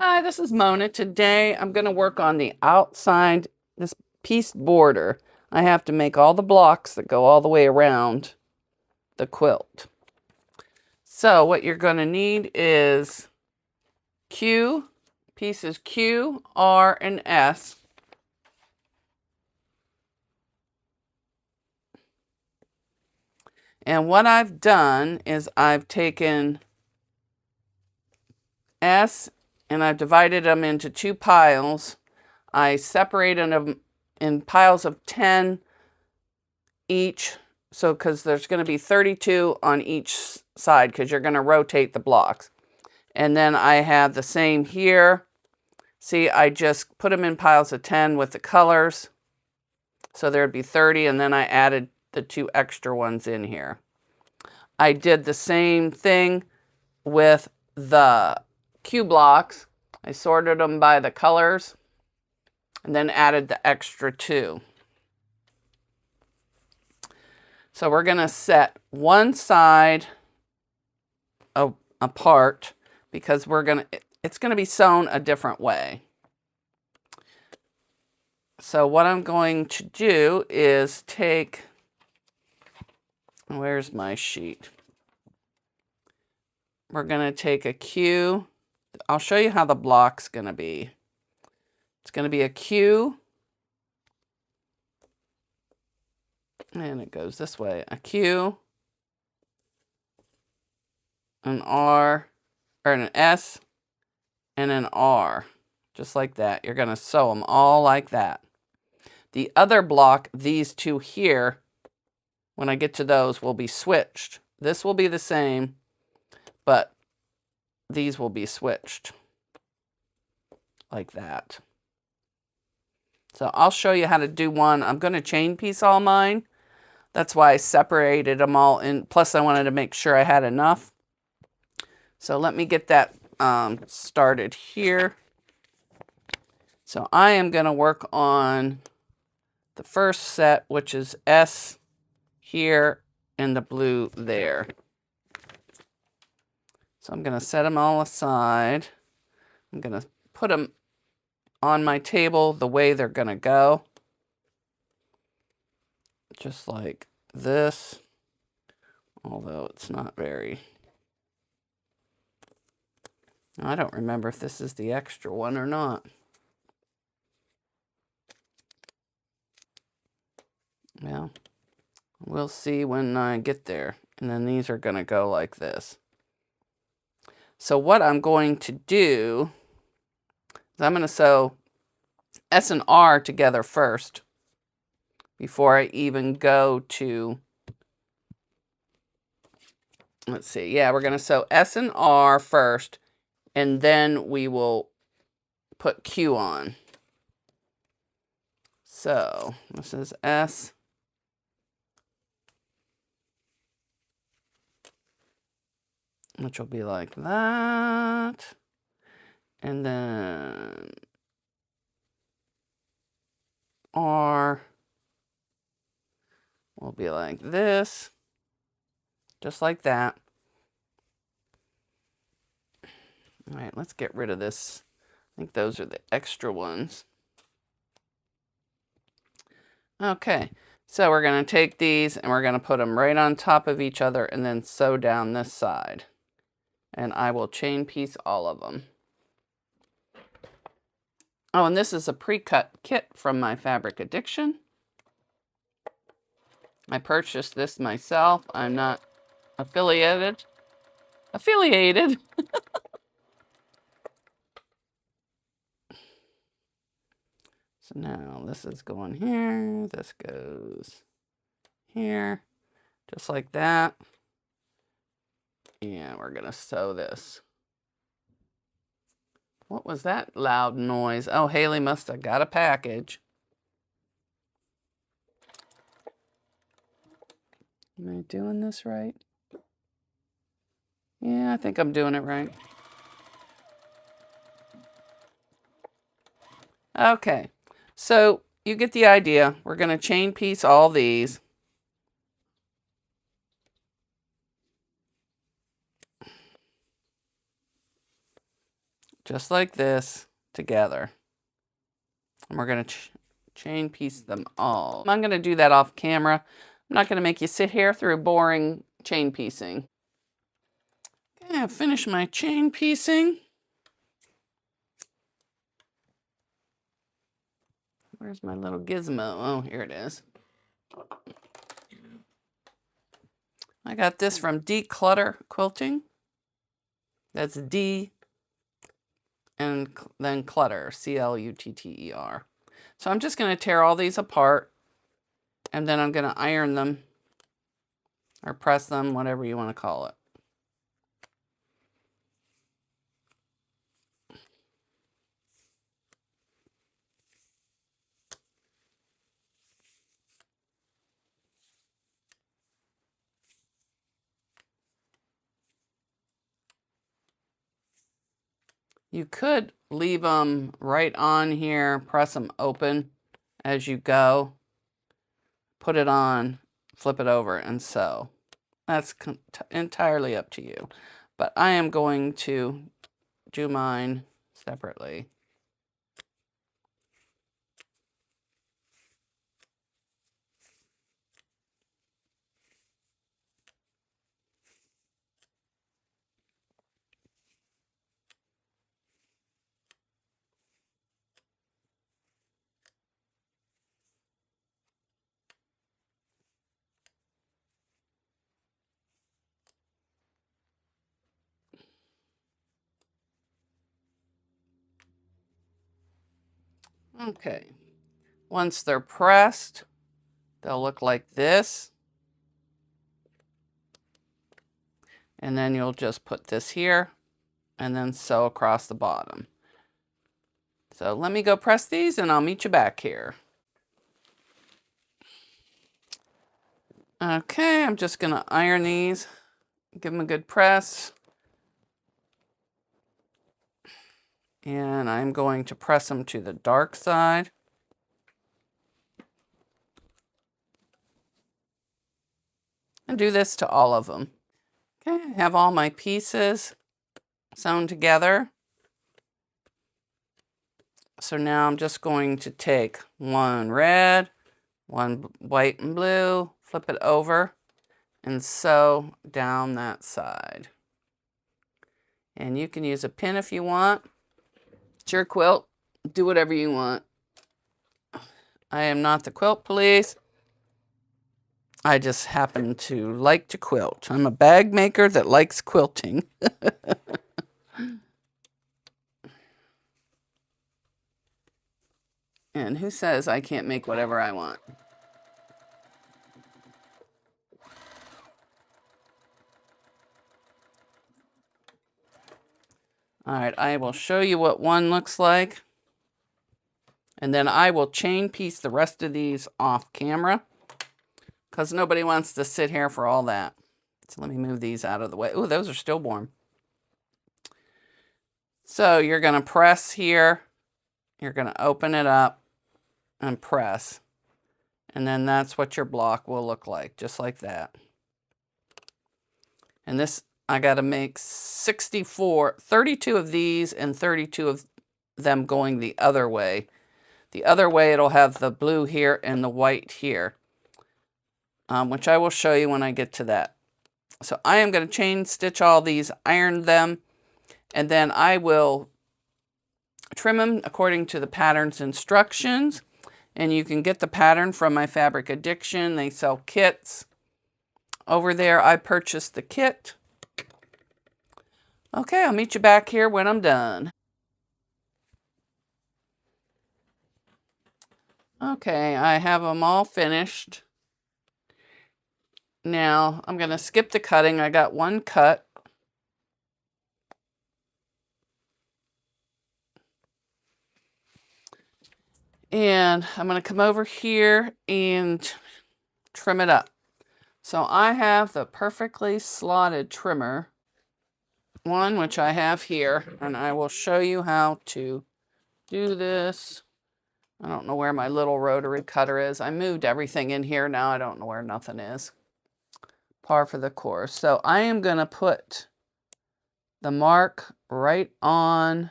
Hi, this is Mona. Today I'm going to work on the outside, this piece border. I have to make all the blocks that go all the way around the quilt. So what you're going to need is pieces Q, R, and S. And what I've done is I've taken S and I've divided them into two piles. I separated them in piles of 10 each. So, because there's going to be 32 on each side because you're going to rotate the blocks. And then I have the same here. See, I just put them in piles of 10 with the colors. So there'd be 30, and then I added the two extra ones in here. I did the same thing with the Q blocks. I sorted them by the colors and then added the extra two. So we're going to set one side apart because it's going to be sewn a different way. So what I'm going to do is take, where's my sheet? We're going to take a Q. I'll show you how the block's going to be. It's going to be a Q. And it goes this way. A Q. An R. Or an S. And an R. Just like that. You're going to sew them all like that. The other block, these two here, when I get to those, will be switched. This will be the same, but these will be switched. Like that. So I'll show you how to do one. I'm going to chain piece all mine. That's why I separated them all in. Plus, I wanted to make sure I had enough. So let me get that started here. So I am going to work on the first set, which is S here and the blue there. So I'm going to set them all aside. I'm going to put them on my table the way they're going to go. Just like this. Although it's not very... I don't remember if this is the extra one or not. Well, we'll see when I get there. And then these are going to go like this. So what I'm going to do is I'm going to sew S and R together first before I even go to, let's see, yeah, we're going to sew S and R first, and then we will put Q on. So this is S. Which will be like that. And then R will be like this. Just like that. All right, let's get rid of this. I think those are the extra ones. Okay, so we're going to take these and we're going to put them right on top of each other and then sew down this side. And I will chain piece all of them. Oh, and this is a pre-cut kit from my Fabric Addiction. I purchased this myself. I'm not affiliated. So now this is going here. This goes here. Just like that. And we're going to sew this. What was that loud noise? Oh, Haley must have got a package. Am I doing this right? Yeah, I think I'm doing it right. Okay, so you get the idea. We're going to chain piece all these. just like this together. And we're going to chain piece them all. I'm going to do that off camera. I'm not going to make you sit here through boring chain piecing. Okay, I've finished my chain piecing. Where's my little gizmo? Oh, here it is. I got this from Declutter Quilting. That's D and then clutter, C-L-U-T-T-E-R. So I'm just going to tear all these apart, and then I'm going to iron them or press them, whatever you want to call it. You could leave them right on here, press them open as you go, put it on, flip it over, and sew. That's entirely up to you. But I am going to do mine separately. Okay, once they're pressed, they'll look like this. And then you'll just put this here and then sew across the bottom. So let me go press these and I'll meet you back here. Okay, I'm just going to iron these, give them a good press. And I'm going to press them to the dark side. And do this to all of them. Okay, I have all my pieces sewn together. So now I'm just going to take one red, one white and blue, flip it over, and sew down that side. And you can use a pin if you want. It's your quilt. Do whatever you want. I am not the quilt police. I just happen to like to quilt. I'm a bag maker that likes quilting. And who says I can't make whatever I want? All right, I will show you what one looks like. And then I will chain piece the rest of these off camera, because nobody wants to sit here for all that. So let me move these out of the way. Oh, those are still warm. So you're going to press here. You're going to open it up and press. And then that's what your block will look like, just like that. And this, I got to make 32 of these and 32 of them going the other way. The other way, it'll have the blue here and the white here, which I will show you when I get to that. So I am going to chain stitch all these, iron them, and then I will trim them according to the pattern's instructions. And you can get the pattern from my Fabric Addiction. They sell kits. Over there, I purchased the kit. Okay, I'll meet you back here when I'm done. Okay, I have them all finished. Now, I'm going to skip the cutting. I got one cut. And I'm going to come over here and trim it up. So I have the perfectly slotted trimmer, one which I have here, and I will show you how to do this. I don't know where my little rotary cutter is. I moved everything in here. Now I don't know where nothing is. Par for the course. So I am going to put the mark right on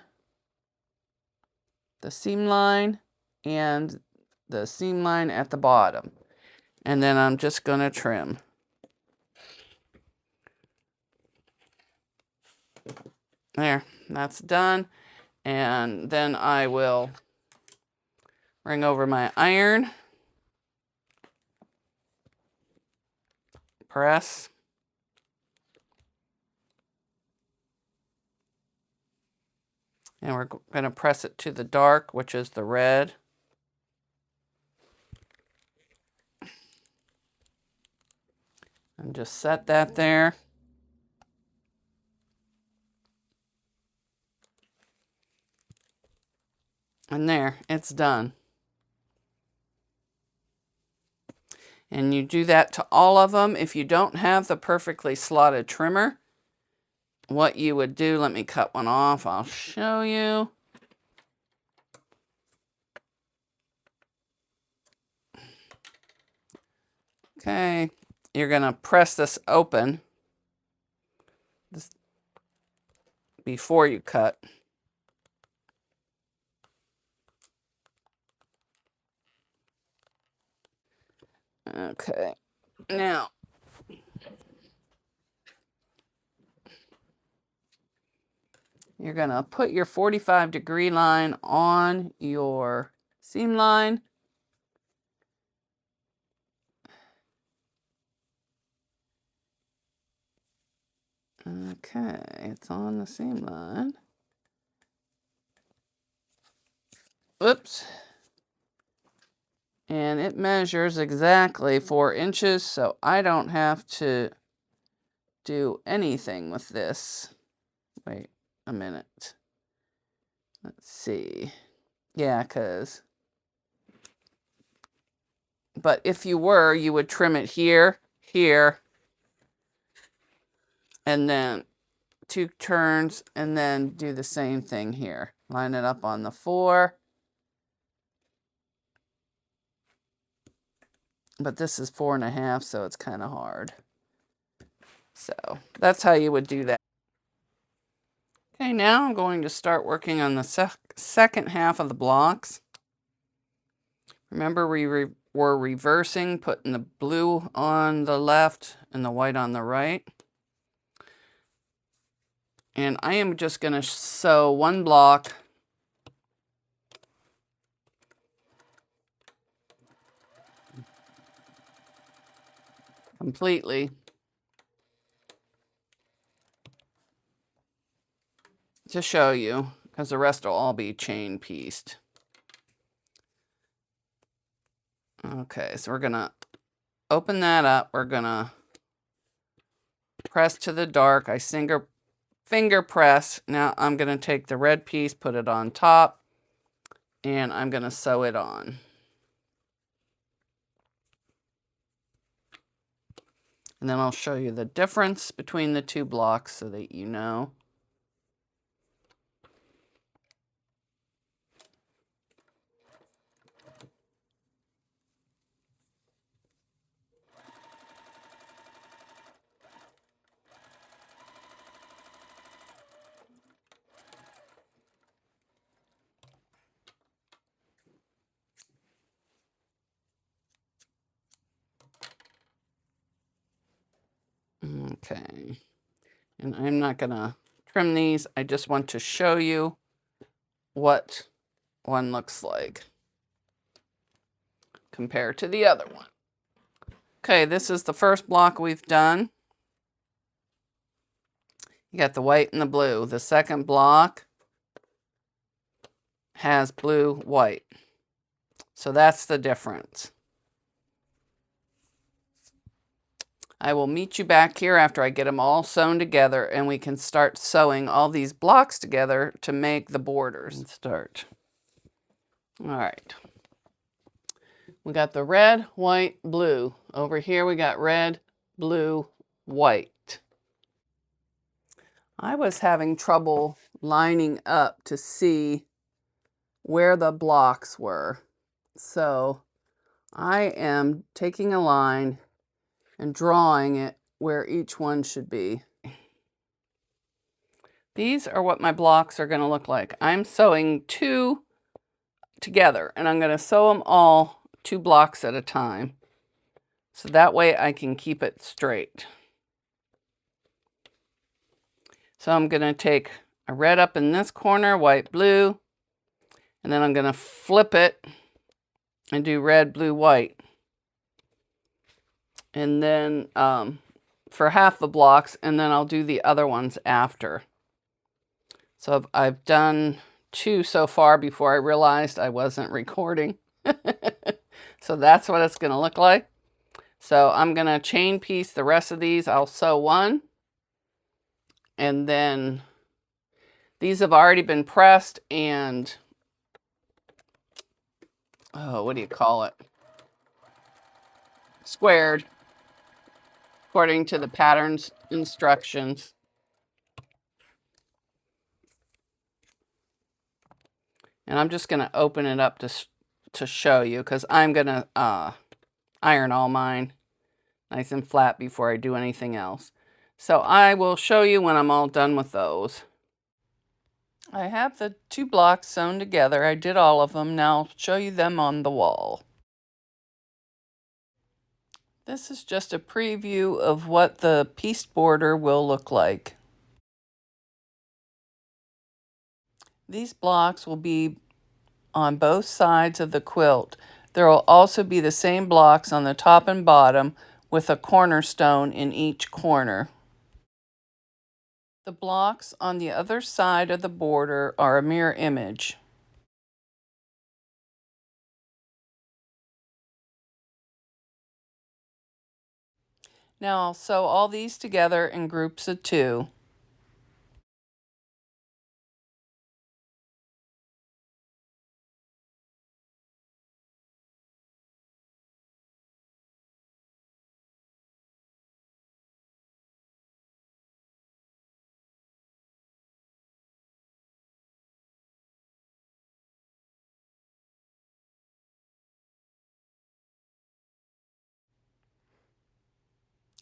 the seam line and the seam line at the bottom. And then I'm just going to trim. There, that's done. And then I will bring over my iron, press, and we're going to press it to the dark, which is the red. And just set that there. And there, it's done. And you do that to all of them. If you don't have the perfectly slotted trimmer, what you would do, let me cut one off, I'll show you. Okay, you're going to press this open before you cut. Okay, now you're going to put your 45-degree line on your seam line. Okay, it's on the seam line. Oops. And it measures exactly 4 inches, so I don't have to do anything with this. Wait a minute. Let's see. Yeah, but if you were, you would trim it here, here, and then 2 turns, and then do the same thing here. Line it up on the 4. But this is 4.5, so it's kind of hard. So that's how you would do that. Okay, now I'm going to start working on the second half of the blocks. Remember, we were reversing, putting the blue on the left and the white on the right. And I am just going to sew one block completely to show you, because the rest will all be chain pieced. Okay, so we're going to open that up. We're going to press to the dark. I finger press. Now I'm going to take the red piece, put it on top, and I'm going to sew it on. And then I'll show you the difference between the 2 blocks so that you know. Okay, and I'm not gonna trim these. I just want to show you what one looks like compared to the other one. Okay, this is the first block we've done. You got the white and the blue. The second block has blue, white. So that's the difference. I will meet you back here after I get them all sewn together, and we can start sewing all these blocks together to make the borders. Let's start. All right. We got the red, white, blue. Over here we got red, blue, white. I was having trouble lining up to see where the blocks were. So I am taking a line and drawing it where each one should be. These are what my blocks are going to look like. I'm sewing 2 together, and I'm going to sew them all 2 blocks at a time. So that way I can keep it straight. So I'm going to take a red up in this corner, white, blue, and then I'm going to flip it and do red, blue, white. And then for half the blocks, and then I'll do the other ones after. So I've done 2 so far before I realized I wasn't recording. So that's what it's going to look like. So I'm going to chain piece the rest of these. I'll sew 1. And then these have already been pressed and, oh, what do you call it? Squared, according to the pattern's instructions. And I'm just going to open it up to show you, because I'm going to iron all mine nice and flat before I do anything else. So I will show you when I'm all done with those. I have the 2 blocks sewn together. I did all of them. Now I'll show you them on the wall. This is just a preview of what the pieced border will look like. These blocks will be on both sides of the quilt. There will also be the same blocks on the top and bottom with a cornerstone in each corner. The blocks on the other side of the border are a mirror image. Now I'll sew all these together in groups of 2.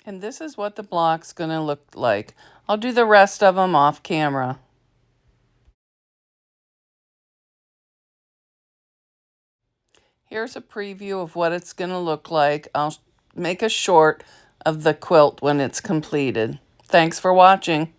And this is what the block's going to look like. I'll do the rest of them off camera. Here's a preview of what it's going to look like. I'll make a short of the quilt when it's completed. Thanks for watching.